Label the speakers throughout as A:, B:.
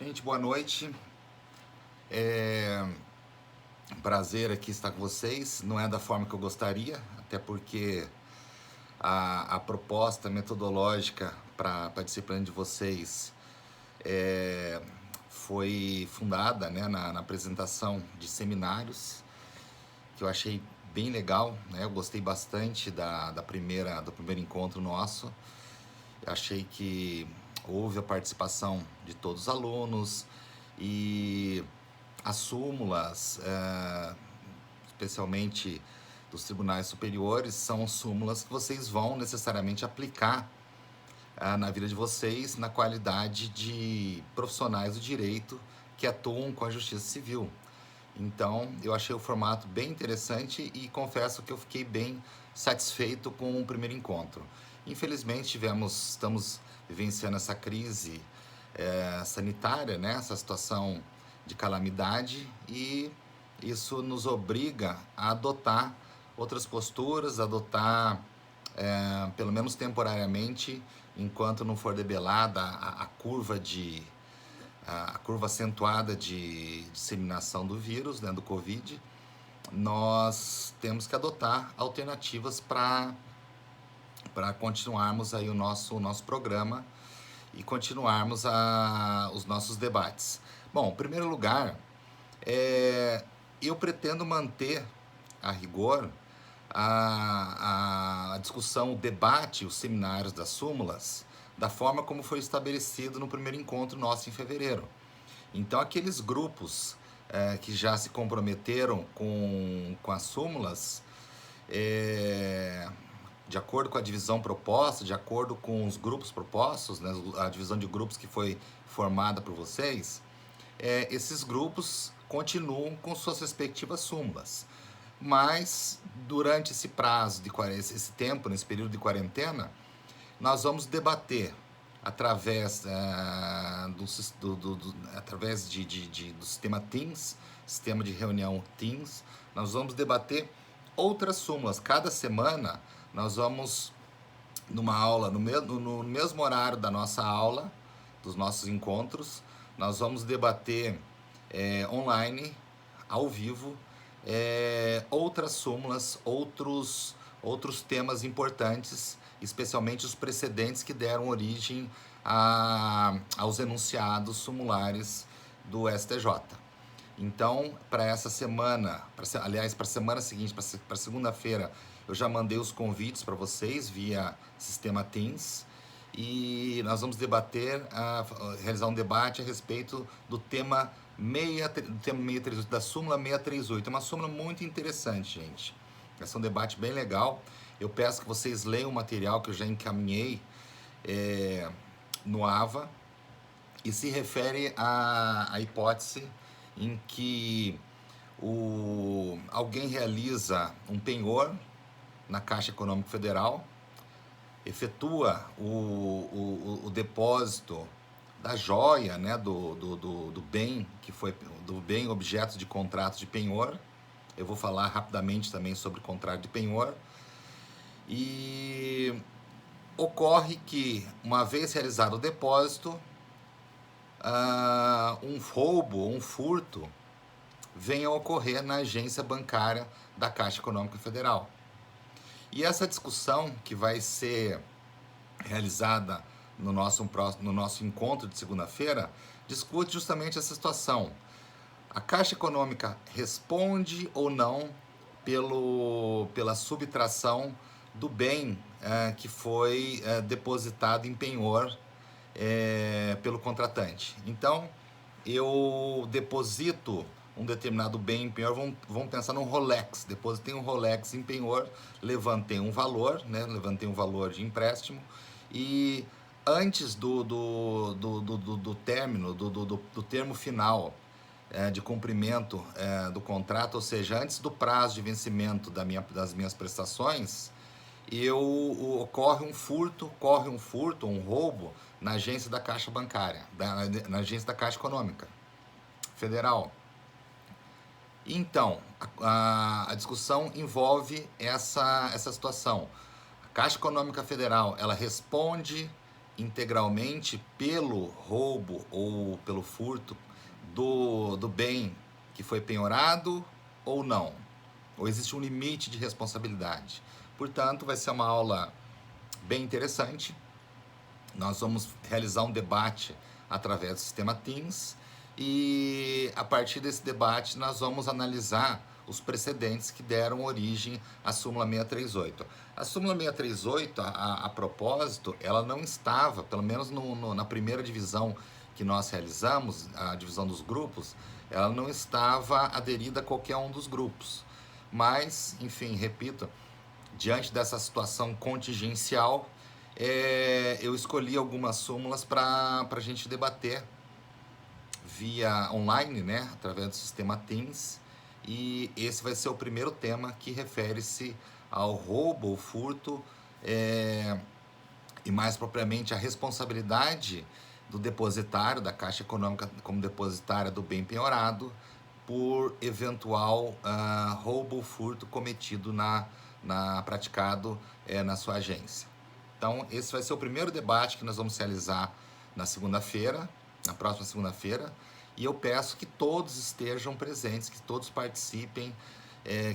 A: Gente, boa noite. É um prazer aqui estar com vocês. Não é da forma que eu gostaria, até porque a proposta metodológica para a disciplina de vocês é, foi fundada, né, na apresentação de seminários, que eu achei bem legal, né? Eu gostei bastante do primeiro encontro nosso. Eu achei que houve a participação de todos os alunos e as súmulas, especialmente dos tribunais superiores, são súmulas que vocês vão necessariamente aplicar na vida de vocês, na qualidade de profissionais do direito que atuam com a justiça civil. Então, eu achei o formato bem interessante e confesso que eu fiquei bem satisfeito com o primeiro encontro. Infelizmente, estamos vivenciando essa crise sanitária, né? Essa situação de calamidade, e isso nos obriga a adotar outras posturas, adotar, pelo menos temporariamente, enquanto não for debelada a curva acentuada de disseminação do vírus, né, do Covid, nós temos que adotar alternativas para continuarmos aí o nosso programa e continuarmos os nossos debates. Bom, em primeiro lugar, eu pretendo manter, a rigor, a discussão, o debate, os seminários das súmulas, da forma como foi estabelecido no primeiro encontro nosso em fevereiro. Então, aqueles grupos que já se comprometeram com as súmulas, de acordo com a divisão proposta, de acordo com os grupos propostos, né, a divisão de grupos que foi formada por vocês, esses grupos continuam com suas respectivas súmulas. Mas, durante esse prazo, esse tempo, nesse período de quarentena, nós vamos debater através, através do sistema Teams, sistema de reunião Teams, nós vamos debater outras súmulas. Cada semana nós vamos, numa aula, no mesmo horário da nossa aula, dos nossos encontros, nós vamos debater online, ao vivo, outras súmulas, outros temas importantes, especialmente os precedentes que deram origem aos enunciados sumulares do STJ. Então, para essa semana, aliás, para a semana seguinte, para segunda-feira, eu já mandei os convites para vocês via sistema Teams, e nós vamos realizar um debate a respeito do tema 638, da súmula 638. É uma súmula muito interessante, gente. Esse é um debate bem legal. Eu peço que vocês leiam o material que eu já encaminhei no AVA, e se refere à hipótese em que alguém realiza um penhor na Caixa Econômica Federal, efetua o depósito da joia, né, do bem que foi do bem objeto de contrato de penhor. Eu vou falar rapidamente também sobre contrato de penhor. E ocorre que, uma vez realizado o depósito, um roubo, um furto, venha a ocorrer na agência bancária da Caixa Econômica Federal. E essa discussão, que vai ser realizada no nosso encontro de segunda-feira, discute justamente essa situação. A Caixa Econômica responde ou não pela subtração do bem que foi depositado em penhor pelo contratante. Então, eu deposito um determinado bem em penhor, vamos pensar num Rolex, depositei um Rolex em penhor, levantei um valor, né, levantei um valor de empréstimo, e antes do término, do termo final de cumprimento do contrato, ou seja, antes do prazo de vencimento das minhas prestações, corre um furto, um roubo na agência da Caixa Bancária, na agência da Caixa Econômica Federal. Então, a discussão envolve essa situação. A Caixa Econômica Federal, ela responde integralmente pelo roubo ou pelo furto do bem que foi penhorado ou não? Ou existe um limite de responsabilidade? Portanto, vai ser uma aula bem interessante. Nós vamos realizar um debate através do sistema Teams e a partir desse debate nós vamos analisar os precedentes que deram origem à súmula 638. A súmula 638, a propósito, ela não estava, pelo menos na primeira divisão que nós realizamos, a divisão dos grupos, ela não estava aderida a qualquer um dos grupos. Mas, enfim, repito, diante dessa situação contingencial, eu escolhi algumas súmulas para a gente debater via online, né, através do sistema Teams, e esse vai ser o primeiro tema que refere-se ao roubo ou furto, e mais propriamente a responsabilidade do depositário, da Caixa Econômica como depositária do bem penhorado, por eventual roubo ou furto cometido praticado na sua agência. Então, esse vai ser o primeiro debate que nós vamos realizar na segunda-feira, na próxima segunda-feira, e eu peço que todos estejam presentes, que todos participem,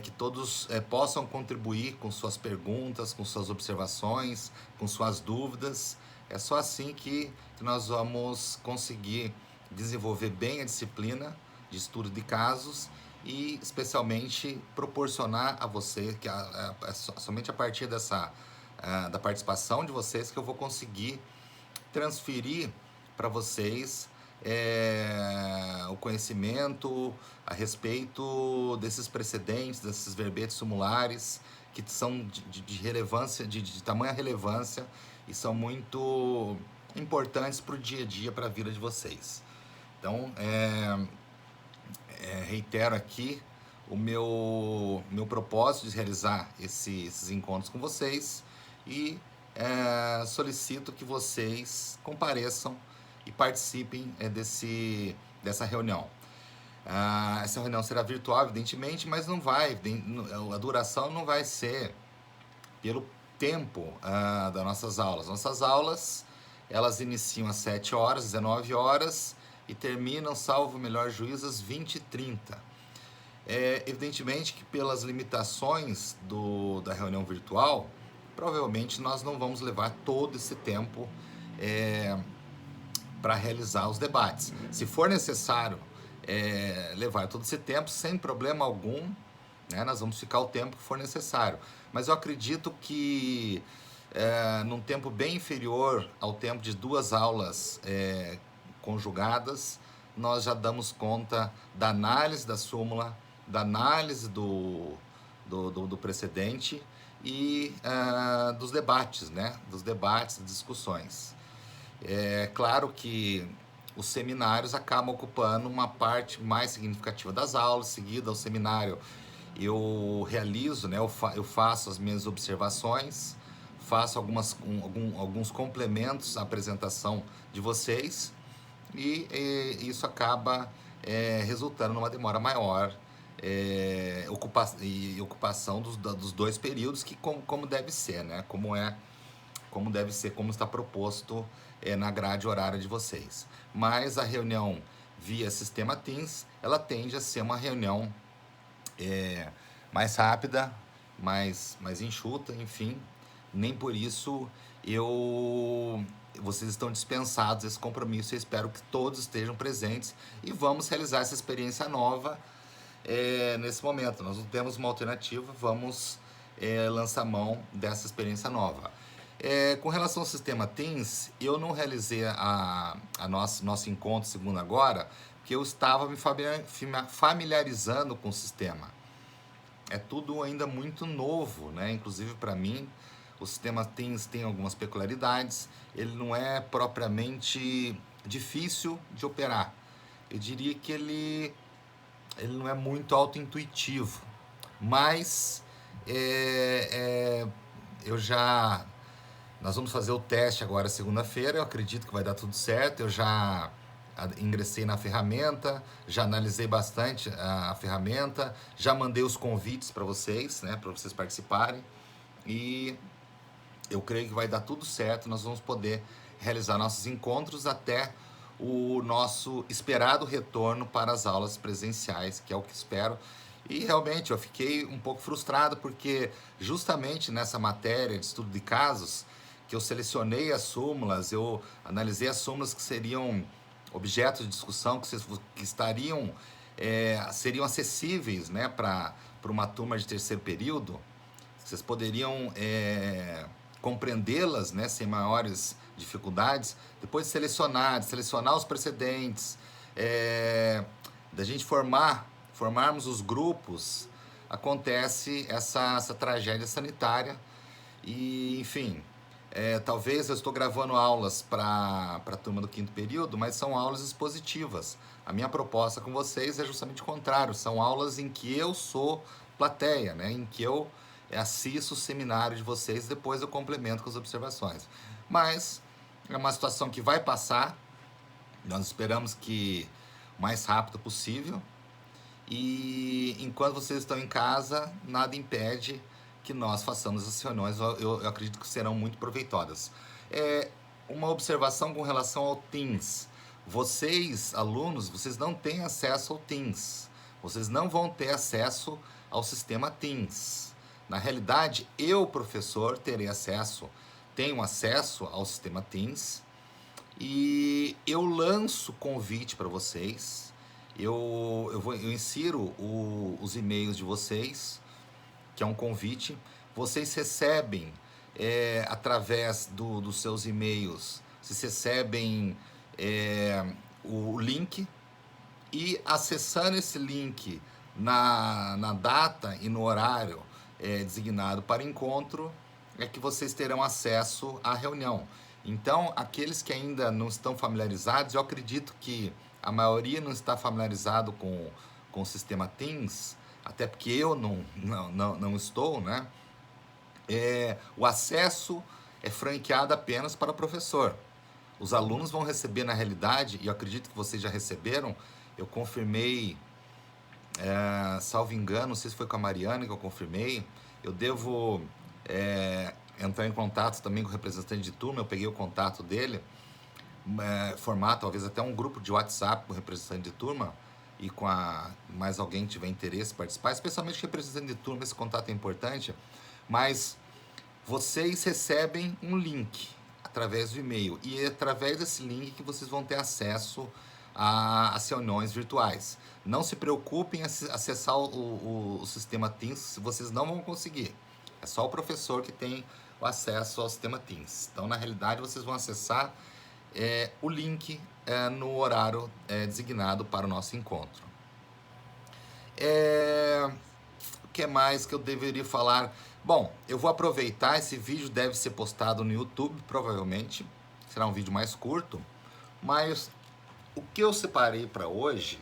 A: que todos possam contribuir com suas perguntas, com suas observações, com suas dúvidas. É só assim que nós vamos conseguir desenvolver bem a disciplina de estudo de casos e, especialmente, proporcionar a você, que somente a partir da participação de vocês que eu vou conseguir transferir para vocês o conhecimento a respeito desses precedentes, desses verbetes sumulares que são de relevância, de tamanha relevância e são muito importantes para o dia a dia, para a vida de vocês. Então, reitero aqui o meu propósito de realizar esses encontros com vocês e solicito que vocês compareçam e participem dessa reunião. Essa reunião será virtual, evidentemente, mas não vai, a duração não vai ser pelo tempo das nossas aulas. Nossas aulas, elas iniciam às 7 horas, 19 horas e terminam, salvo o melhor juízo, às 20h30. Evidentemente que pelas limitações da reunião virtual, provavelmente nós não vamos levar todo esse tempo para realizar os debates. Se for necessário levar todo esse tempo, sem problema algum, né, nós vamos ficar o tempo que for necessário. Mas eu acredito que num tempo bem inferior ao tempo de 2 aulas conjugadas, nós já damos conta da análise da súmula, da análise do precedente e dos debates, né? Dos debates, discussões. É claro que os seminários acabam ocupando uma parte mais significativa das aulas. Seguida ao seminário, eu realizo, né? Eu faço as minhas observações, faço alguns complementos à apresentação de vocês e isso acaba resultando numa demora maior ocupação dos 2 períodos, que como deve ser, né? Como deve ser, como está proposto na grade horária de vocês. Mas a reunião via sistema Teams, ela tende a ser uma reunião mais rápida, mais enxuta, enfim. Nem por isso vocês estão dispensados desse compromisso. Eu espero que todos estejam presentes e vamos realizar essa experiência nova nesse momento. Nós não temos uma alternativa, vamos lançar mão dessa experiência nova. Com relação ao sistema Teams, eu não realizei nosso encontro segundo agora, porque eu estava me familiarizando com o sistema. É tudo ainda muito novo, né? Inclusive para mim, o sistema Teams tem algumas peculiaridades. Ele não é propriamente difícil de operar. Eu diria que ele não é muito auto-intuitivo, mas nós vamos fazer o teste agora segunda-feira. Eu acredito que vai dar tudo certo. Eu já ingressei na ferramenta, já analisei bastante a ferramenta, já mandei os convites para vocês, né, para vocês participarem, e eu creio que vai dar tudo certo. Nós vamos poder realizar nossos encontros até o nosso esperado retorno para as aulas presenciais, que é o que espero. E realmente eu fiquei um pouco frustrado porque justamente nessa matéria de estudo de casos, que eu selecionei as súmulas, eu analisei as súmulas que seriam objetos de discussão, que estariam, seriam acessíveis, né, para uma turma de terceiro período, vocês poderiam compreendê-las, né, sem maiores dificuldades, depois de selecionar os precedentes, da gente formarmos os grupos, acontece essa tragédia sanitária. E, enfim, talvez eu estou gravando aulas para a turma do quinto período, mas são aulas expositivas. A minha proposta com vocês é justamente o contrário, são aulas em que eu sou plateia, né? Em que eu assisto o seminário de vocês, depois eu complemento com as observações. Mas é uma situação que vai passar, nós esperamos que o mais rápido possível, e enquanto vocês estão em casa, nada impede que nós façamos as reuniões, eu acredito que serão muito proveitosas. Uma observação com relação ao Teams. Vocês, alunos, vocês não têm acesso ao Teams. Vocês não vão ter acesso ao sistema Teams. Na realidade, eu, professor, tenho acesso ao sistema Teams e eu lanço convite para vocês. Eu insiro os e-mails de vocês, que é um convite. Vocês recebem, através dos seus e-mails, vocês recebem o link, e acessando esse link na data e no horário designado para encontro, é que vocês terão acesso à reunião. Então, aqueles que ainda não estão familiarizados, eu acredito que a maioria não está familiarizado com o sistema Teams, até porque eu não estou, né? O acesso é franqueado apenas para o professor. Os alunos vão receber, na realidade, e eu acredito que vocês já receberam, eu confirmei, salvo engano, não sei se foi com a Mariana que eu confirmei, eu devo entrar em contato também com o representante de turma, eu peguei o contato dele, formar talvez até um grupo de WhatsApp com o representante de turma, e com mais alguém que tiver interesse em participar, especialmente representante de turma, esse contato é importante, mas vocês recebem um link através do e-mail, e é através desse link que vocês vão ter acesso às reuniões virtuais. Não se preocupem em acessar o sistema Teams, vocês não vão conseguir. É só o professor que tem o acesso ao sistema Teams. Então, na realidade, vocês vão acessar o link no horário designado para o nosso encontro. O que mais que eu deveria falar? Bom, eu vou aproveitar, esse vídeo deve ser postado no YouTube, provavelmente. Será um vídeo mais curto. Mas o que eu separei para hoje,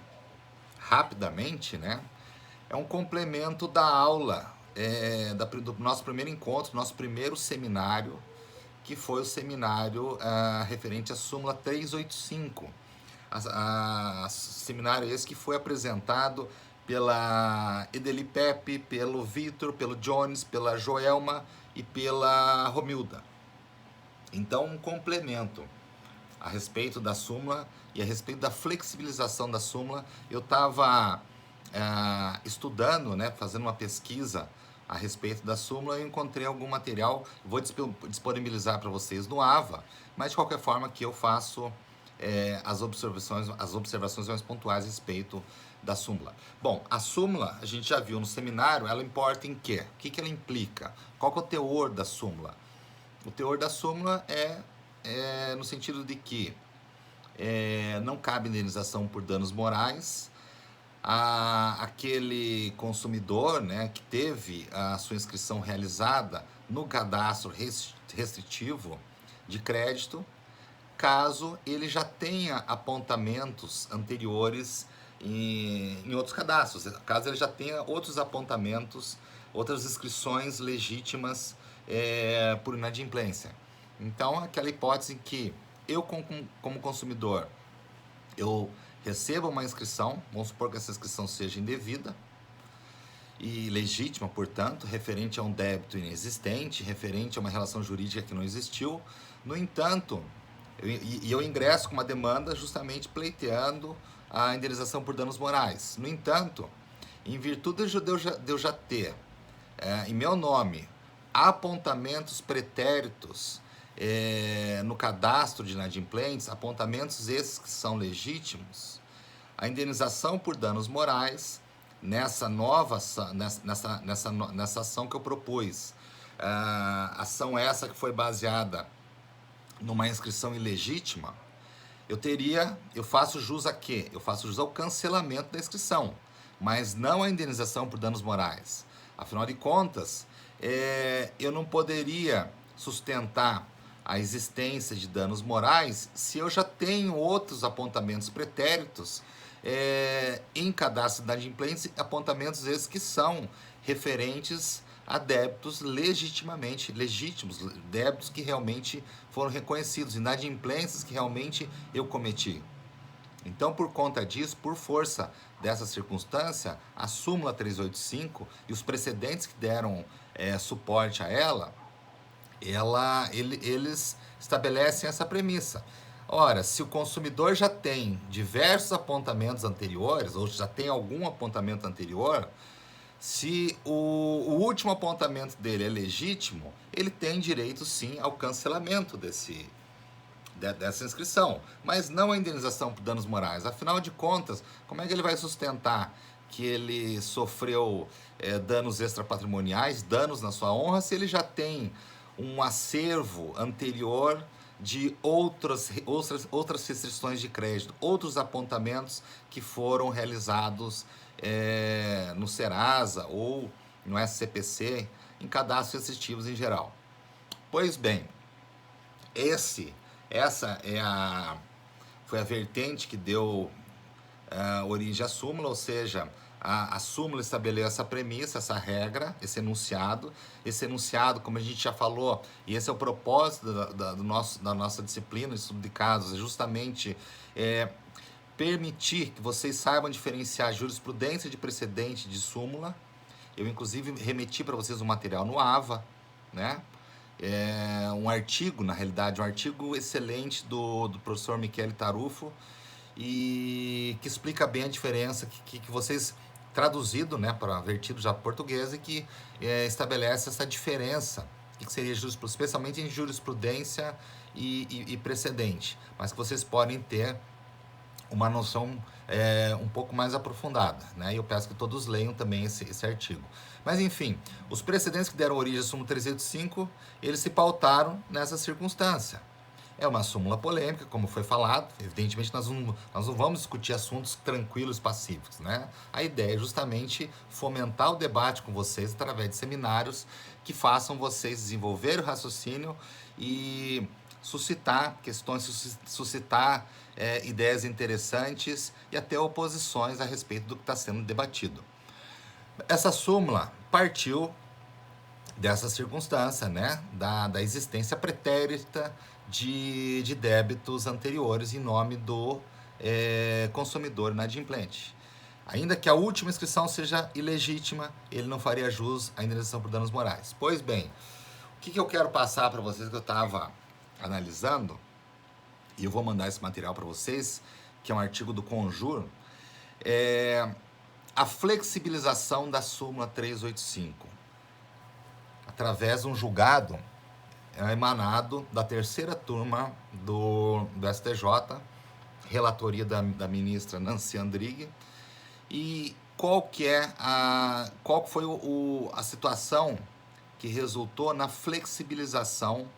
A: rapidamente, né? É um complemento da aula, do nosso primeiro encontro, nosso primeiro seminário, que foi o seminário referente à súmula 385. Seminário esse que foi apresentado pela Edeli Pepe, pelo Vitor, pelo Jones, pela Joelma e pela Romilda. Então, um complemento a respeito da súmula e a respeito da flexibilização da súmula. Eu estava estudando, né, fazendo uma pesquisa a respeito da súmula, eu encontrei algum material, vou disponibilizar para vocês no AVA, mas de qualquer forma que eu faço as observações mais pontuais a respeito da súmula. Bom, a súmula, a gente já viu no seminário, ela importa em quê? O que ela implica? Qual que é o teor da súmula? O teor da súmula é no sentido de que não cabe indenização por danos morais aquele consumidor, né, que teve a sua inscrição realizada no cadastro restritivo de crédito, caso ele já tenha apontamentos anteriores em outros cadastros, caso ele já tenha outros apontamentos, outras inscrições legítimas por inadimplência. Então, aquela hipótese em que eu, como consumidor, eu recebo uma inscrição, vamos supor que essa inscrição seja indevida e legítima, portanto, referente a um débito inexistente, referente a uma relação jurídica que não existiu. No entanto, E eu ingresso com uma demanda justamente pleiteando a indenização por danos morais. No entanto, em virtude de eu já ter em meu nome apontamentos pretéritos no cadastro de inadimplentes, apontamentos esses que são legítimos, a indenização por danos morais nessa nova nessa ação que eu propus, ação essa que foi baseada numa inscrição ilegítima, eu faço jus a quê? Eu faço jus ao cancelamento da inscrição, mas não a indenização por danos morais. Afinal de contas, eu não poderia sustentar a existência de danos morais se eu já tenho outros apontamentos pretéritos em cadastro de inadimplência, apontamentos esses que são referentes a débitos legítimos, débitos que realmente foram reconhecidos, inadimplências que realmente eu cometi. Então, por conta disso, por força dessa circunstância, a súmula 385 e os precedentes que deram suporte a eles estabelecem essa premissa. Ora, se o consumidor já tem diversos apontamentos anteriores, ou já tem algum apontamento anterior, se o último apontamento dele é legítimo, ele tem direito sim ao cancelamento dessa inscrição, mas não a indenização por danos morais. Afinal de contas, como é que ele vai sustentar que ele sofreu danos extrapatrimoniais, danos na sua honra, se ele já tem um acervo anterior de outras restrições de crédito, outros apontamentos que foram realizados no Serasa ou no SCPC, em cadastros restritivos em geral. Pois bem, essa foi a vertente que deu origem à súmula, ou seja, a súmula estabeleceu essa premissa, essa regra, esse enunciado. Esse enunciado, como a gente já falou, e esse é o propósito da nossa disciplina de estudo de casos, é justamente permitir que vocês saibam diferenciar jurisprudência de precedente de súmula. Eu, inclusive, remeti para vocês um material no AVA, né? Um artigo, na realidade, um artigo excelente do professor Michele Tarufo, e que explica bem a diferença que vocês, traduzido, né, para vertido já português, e que estabelece essa diferença, que seria especialmente em jurisprudência e precedente, mas que vocês podem ter uma noção um pouco mais aprofundada, né? E eu peço que todos leiam também esse artigo. Mas enfim, os precedentes que deram origem à súmula 385, eles se pautaram nessa circunstância. É uma súmula polêmica, como foi falado. Evidentemente, nós não vamos discutir assuntos tranquilos, pacíficos, né? A ideia é justamente fomentar o debate com vocês através de seminários que façam vocês desenvolver o raciocínio e suscitar questões, suscitar ideias interessantes e até oposições a respeito do que está sendo debatido. Essa súmula partiu dessa circunstância, né, da existência pretérita de débitos anteriores em nome do consumidor inadimplente. Ainda que a última inscrição seja ilegítima, ele não faria jus à indenização por danos morais. Pois bem, o que eu quero passar para vocês, que eu estava analisando, e eu vou mandar esse material para vocês, que é um artigo do Conjur, a flexibilização da súmula 385, através de um julgado emanado da terceira turma do STJ, relatoria da ministra Nancy Andrighi. E qual foi a situação que resultou na flexibilização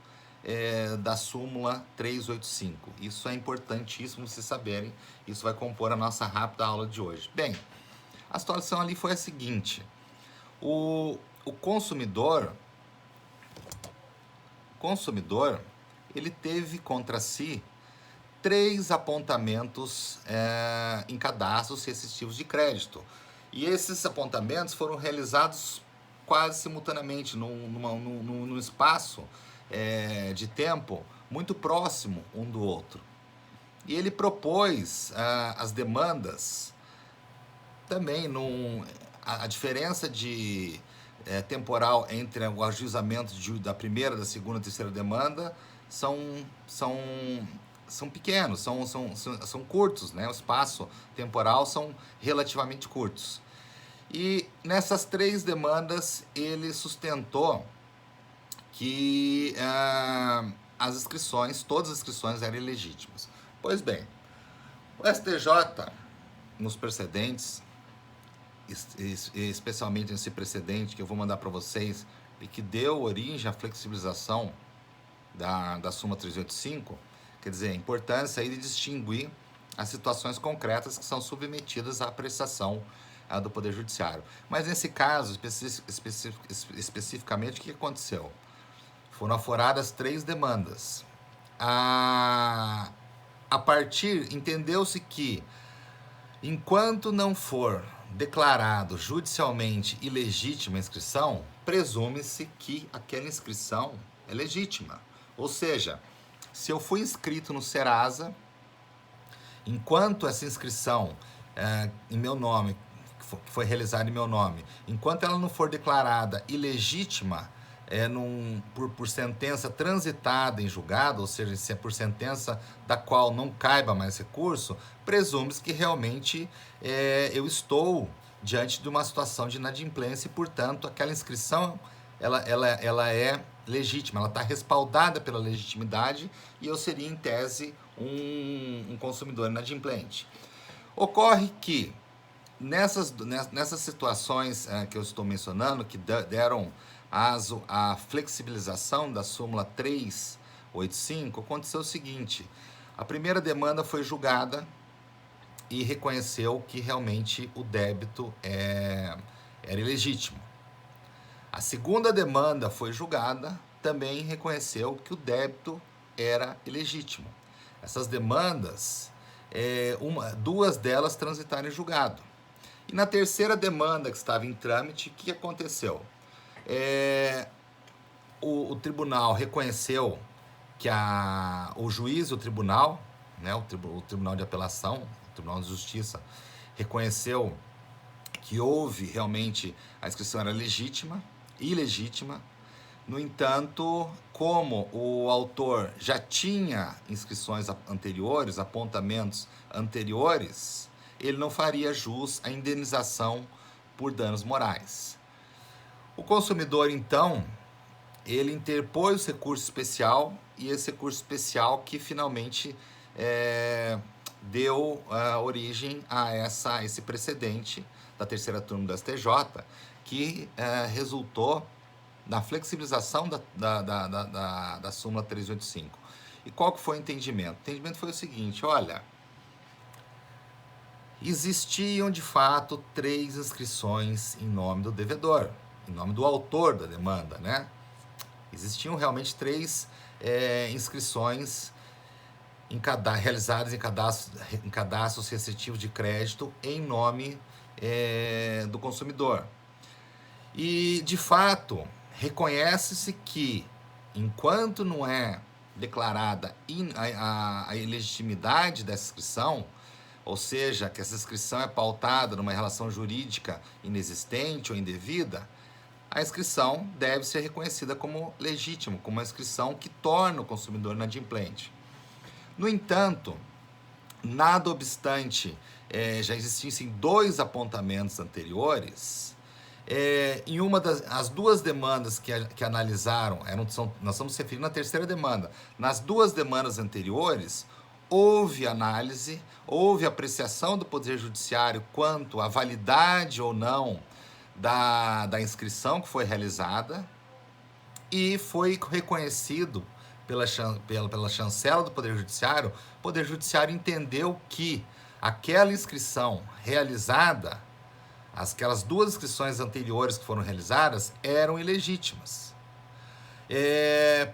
A: da súmula 385. Isso é importantíssimo vocês saberem, isso vai compor a nossa rápida aula de hoje. Bem, a situação ali foi a seguinte: o consumidor, ele teve contra si 3 apontamentos em cadastros restritivos de crédito. E esses apontamentos foram realizados quase simultaneamente, num espaço de tempo muito próximo um do outro. E ele propôs as demandas também, a diferença de temporal entre o ajuizamento da primeira, da segunda e terceira demanda são são pequenos, são curtos, né? O espaço temporal são relativamente curtos. E nessas 3 demandas ele sustentou que as inscrições, todas as inscrições eram ilegítimas. Pois bem, o STJ, nos precedentes, especialmente nesse precedente que eu vou mandar para vocês, e que deu origem à flexibilização da súmula 385, quer dizer, a importância aí de distinguir as situações concretas que são submetidas à apreciação do Poder Judiciário. Mas nesse caso, especificamente, o que aconteceu? Foram aforadas 3 demandas. A partir, entendeu-se que, enquanto não for declarado judicialmente ilegítima a inscrição, presume-se que aquela inscrição é legítima. Ou seja, se eu fui inscrito no Serasa, enquanto essa inscrição em meu nome, que foi realizada em meu nome, enquanto ela não for declarada ilegítima por sentença transitada em julgado, ou seja, se é por sentença da qual não caiba mais recurso, presume-se que realmente eu estou diante de uma situação de inadimplência e, portanto, aquela inscrição ela é legítima, ela está respaldada pela legitimidade e eu seria, em tese, um consumidor inadimplente. Ocorre que nessas situações que eu estou mencionando, que deram aso à flexibilização da súmula 385, aconteceu o seguinte: a primeira demanda foi julgada e reconheceu que realmente o débito era ilegítimo. A segunda demanda foi julgada, também reconheceu que o débito era ilegítimo. Essas demandas, 2 delas transitaram em julgado. E na terceira demanda que estava em trâmite, o que aconteceu? O tribunal reconheceu que o juiz, o tribunal, né, o Tribunal de Apelação, o Tribunal de Justiça, reconheceu que houve realmente, a inscrição era ilegítima. No entanto, como o autor já tinha inscrições anteriores, apontamentos anteriores, ele não faria jus à indenização por danos morais. O consumidor, então, ele interpôs o recurso especial, e esse recurso especial que finalmente deu origem a esse precedente da terceira turma do STJ, que resultou na flexibilização da súmula 385. E qual que foi o entendimento? O entendimento foi o seguinte: olha, existiam de fato 3 inscrições em nome do devedor, em nome do autor da demanda, né? Existiam realmente 3 inscrições realizadas em cadastros restritivos de crédito em nome do consumidor. E, de fato, reconhece-se que, enquanto não é declarada a ilegitimidade dessa inscrição, ou seja, que essa inscrição é pautada numa relação jurídica inexistente ou indevida, a inscrição deve ser reconhecida como legítima, como uma inscrição que torna o consumidor inadimplente. No entanto, nada obstante já existissem 2 apontamentos anteriores, em as 2 demandas que analisaram, nós estamos se referindo à terceira demanda, nas 2 demandas anteriores, houve análise, houve apreciação do Poder Judiciário quanto à validade ou não da inscrição que foi realizada, e foi reconhecido pela chancela do Poder Judiciário. O Poder Judiciário entendeu que aquela inscrição realizada, aquelas 2 inscrições anteriores que foram realizadas, eram ilegítimas.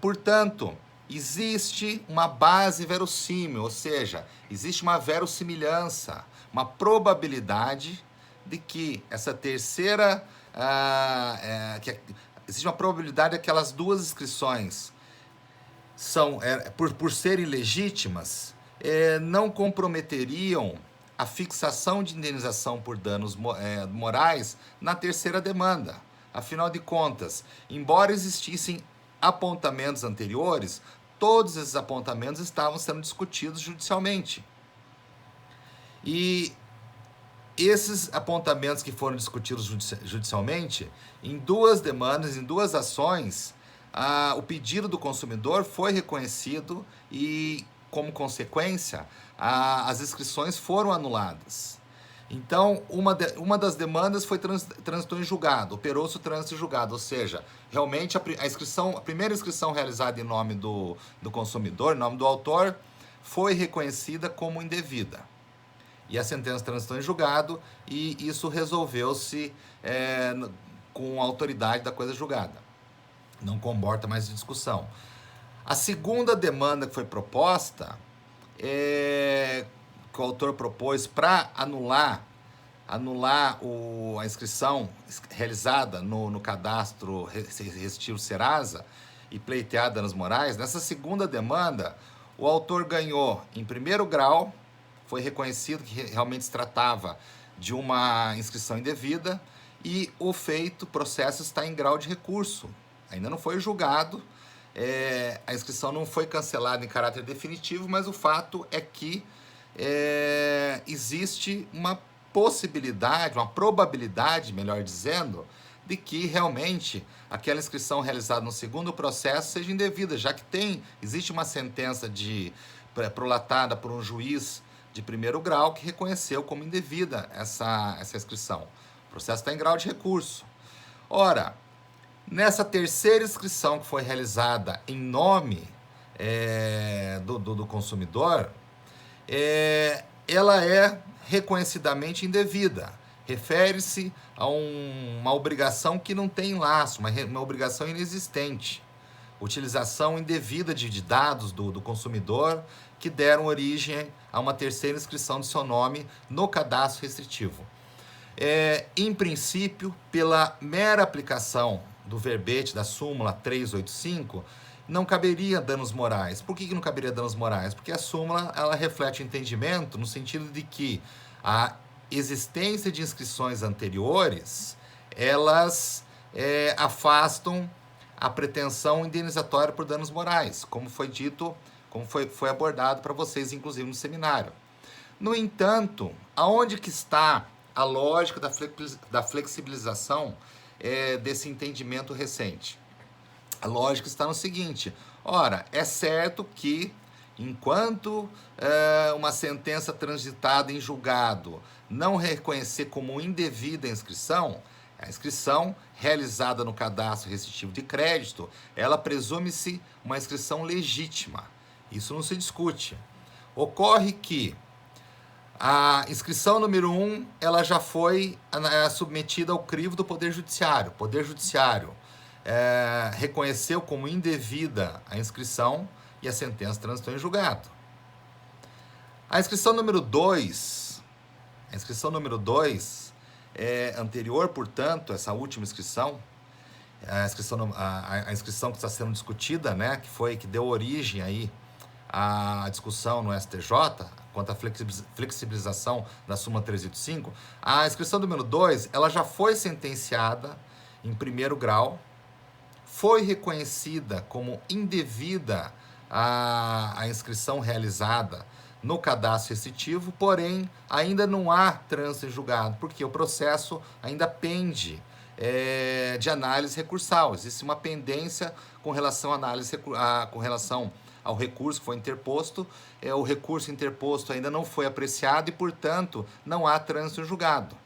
A: Portanto, existe uma base verossímil, ou seja, existe uma verossimilhança, uma probabilidade de que essa terceira, existe uma probabilidade de que aquelas 2 inscrições por serem legítimas, não comprometeriam a fixação de indenização por danos morais na terceira demanda. Afinal de contas, embora existissem apontamentos anteriores, todos esses apontamentos estavam sendo discutidos judicialmente. E esses apontamentos que foram discutidos judicialmente, em 2 demandas, em 2 ações, o pedido do consumidor foi reconhecido e, como consequência, as inscrições foram anuladas. Então, uma das demandas foi transitou em julgado, operou-se o trânsito em julgado, ou seja, realmente a primeira inscrição realizada em nome do consumidor, em nome do autor, foi reconhecida como indevida. E a sentença transitou em julgado e isso resolveu-se com a autoridade da coisa julgada. Não comporta mais discussão. A segunda demanda que foi proposta, que o autor propôs para anular a inscrição realizada no cadastro restritivo Serasa e pleitear danos morais, nessa segunda demanda, o autor ganhou em primeiro grau, foi reconhecido que realmente se tratava de uma inscrição indevida e o processo está em grau de recurso. Ainda não foi julgado, a inscrição não foi cancelada em caráter definitivo, mas o fato é que existe uma possibilidade, uma probabilidade, melhor dizendo, de que realmente aquela inscrição realizada no segundo processo seja indevida, já que existe uma sentença prolatada por um juiz de primeiro grau que reconheceu como indevida essa inscrição. O processo está em grau de recurso. Ora, nessa terceira inscrição que foi realizada em nome do consumidor, ela é reconhecidamente indevida. Refere-se a uma obrigação que não tem laço, uma obrigação inexistente. Utilização indevida de dados do consumidor que deram origem a uma terceira inscrição de seu nome no cadastro restritivo. Em princípio, pela mera aplicação do verbete da súmula 385, não caberia danos morais. Por que não caberia danos morais? Porque a súmula ela reflete o entendimento no sentido de que a existência de inscrições anteriores, elas afastam a pretensão indenizatória por danos morais, como foi dito, como foi abordado para vocês, inclusive, no seminário. No entanto, aonde que está a lógica da flexibilização desse entendimento recente? A lógica está no seguinte: ora, é certo que enquanto uma sentença transitada em julgado não reconhecer como indevida a inscrição realizada no cadastro restritivo de crédito, ela presume-se uma inscrição legítima. Isso não se discute. Ocorre que a inscrição número 1, ela já foi submetida ao crivo do Poder Judiciário. O Poder Judiciário reconheceu como indevida a inscrição e a sentença transitou em julgado. A inscrição número 2, anterior, portanto, essa última inscrição, a inscrição que está sendo discutida, né, que deu origem aí à discussão no STJ, quanto à flexibilização da súmula 385, a inscrição número 2, ela já foi sentenciada em primeiro grau, foi reconhecida como indevida a inscrição realizada no cadastro restritivo, porém, ainda não há trânsito em julgado, porque o processo ainda pende de análise recursal. Existe uma pendência com relação ao recurso que foi interposto. O recurso interposto ainda não foi apreciado e, portanto, não há trânsito em julgado.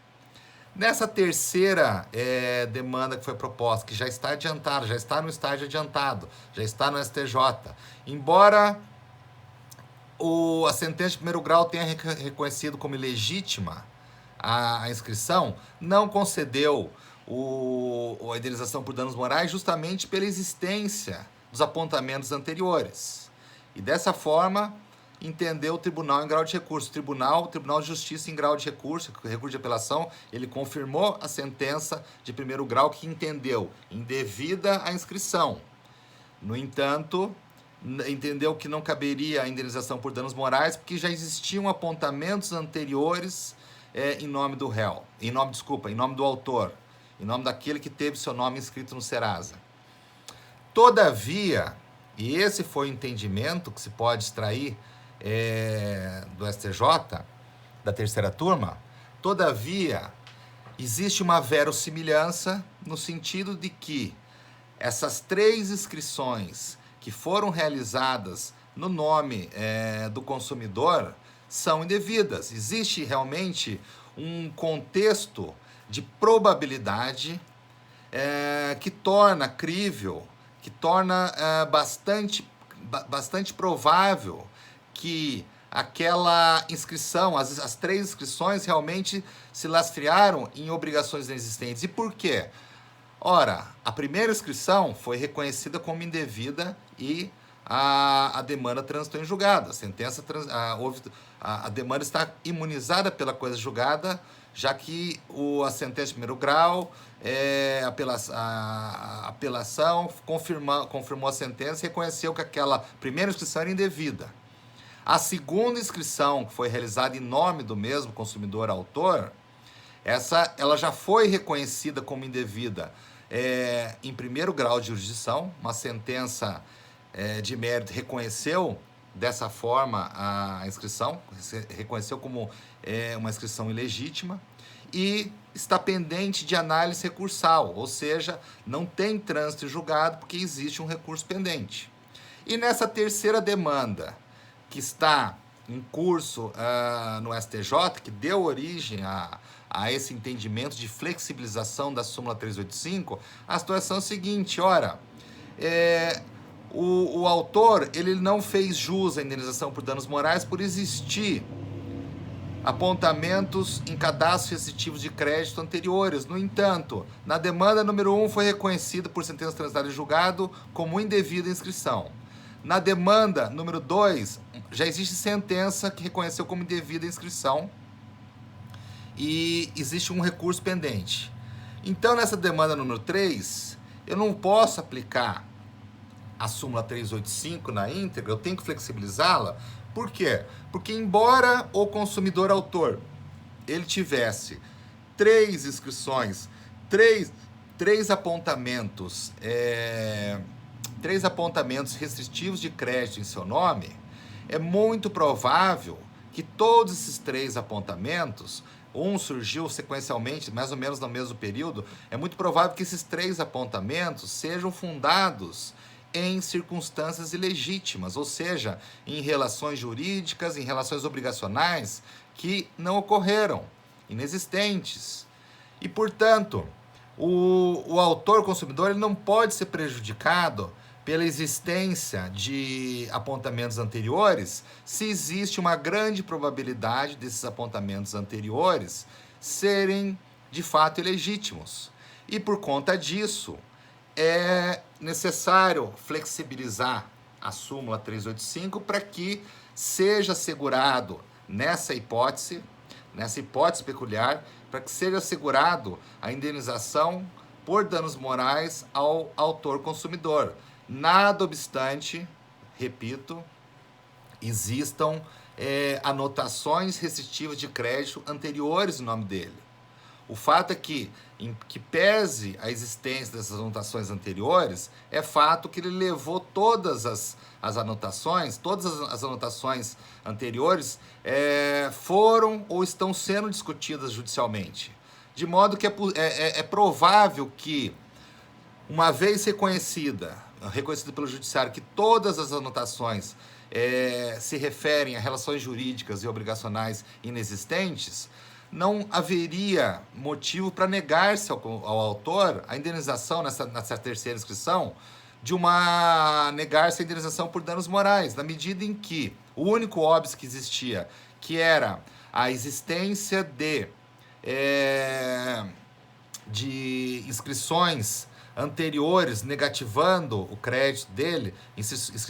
A: Nessa terceira demanda que foi proposta, que já está adiantada, já está no estágio adiantado, já está no STJ, embora a sentença de primeiro grau tenha reconhecido como ilegítima a inscrição, não concedeu a indenização por danos morais justamente pela existência dos apontamentos anteriores. E dessa forma, entendeu o tribunal em grau de recurso. O Tribunal de Justiça em grau de recurso de apelação, ele confirmou a sentença de primeiro grau que entendeu indevida a inscrição. No entanto, entendeu que não caberia a indenização por danos morais porque já existiam apontamentos anteriores em nome do réu, em nome do autor, em nome daquele que teve seu nome inscrito no Serasa. Todavia, e esse foi o entendimento que se pode extrair do STJ, da terceira turma. Todavia, existe uma verossimilhança no sentido de que essas 3 inscrições que foram realizadas no nome do consumidor são indevidas. Existe realmente um contexto de probabilidade que torna crível, que torna bastante provável que aquela inscrição, as 3 inscrições realmente se lastrearam em obrigações inexistentes. E por quê? Ora, a primeira inscrição foi reconhecida como indevida e a demanda transitou em julgado. A demanda está imunizada pela coisa julgada, já que a sentença de primeiro grau, a apelação confirmou a sentença e reconheceu que aquela primeira inscrição era indevida. A segunda inscrição, que foi realizada em nome do mesmo consumidor autor, ela já foi reconhecida como indevida em primeiro grau de jurisdição. Uma sentença de mérito reconheceu dessa forma a inscrição, reconheceu como uma inscrição ilegítima e está pendente de análise recursal, ou seja, não tem trânsito julgado porque existe um recurso pendente. E nessa terceira demanda, que está em curso no STJ, que deu origem a esse entendimento de flexibilização da súmula 385, a situação é a seguinte: ora, o autor ele não fez jus à indenização por danos morais por existir apontamentos em cadastros restritivos de crédito anteriores. No entanto, na demanda número 1 foi reconhecido por sentença transitada em julgado como indevida inscrição. Na demanda número 2, já existe sentença que reconheceu como indevida a inscrição e existe um recurso pendente. Então, nessa demanda número 3, eu não posso aplicar a súmula 385 na íntegra, eu tenho que flexibilizá-la. Por quê? Porque embora o consumidor autor ele tivesse 3 inscrições, 3 apontamentos, 3 apontamentos restritivos de crédito em seu nome, é muito provável que todos esses 3 apontamentos, um surgiu sequencialmente, mais ou menos no mesmo período, é muito provável que esses 3 apontamentos sejam fundados em circunstâncias ilegítimas, ou seja, em relações jurídicas, em relações obrigacionais que não ocorreram, inexistentes. E, portanto, o autor consumidor ele não pode ser prejudicado pela existência de apontamentos anteriores se existe uma grande probabilidade desses apontamentos anteriores serem de fato ilegítimos. E por conta disso, é necessário flexibilizar a súmula 385 para que seja assegurado nessa hipótese peculiar, para que seja assegurado a indenização por danos morais ao autor consumidor. Nada obstante, repito, existam anotações restritivas de crédito anteriores no nome dele. O fato é que pese a existência dessas anotações anteriores, é fato que ele levou todas as anotações anteriores foram ou estão sendo discutidas judicialmente. De modo que é provável que, uma vez reconhecido pelo judiciário que todas as anotações se referem a relações jurídicas e obrigacionais inexistentes, não haveria motivo para negar-se ao autor a indenização nessa terceira inscrição, negar-se a indenização por danos morais, na medida em que o único óbice que existia, que era a existência de inscrições anteriores negativando o crédito dele,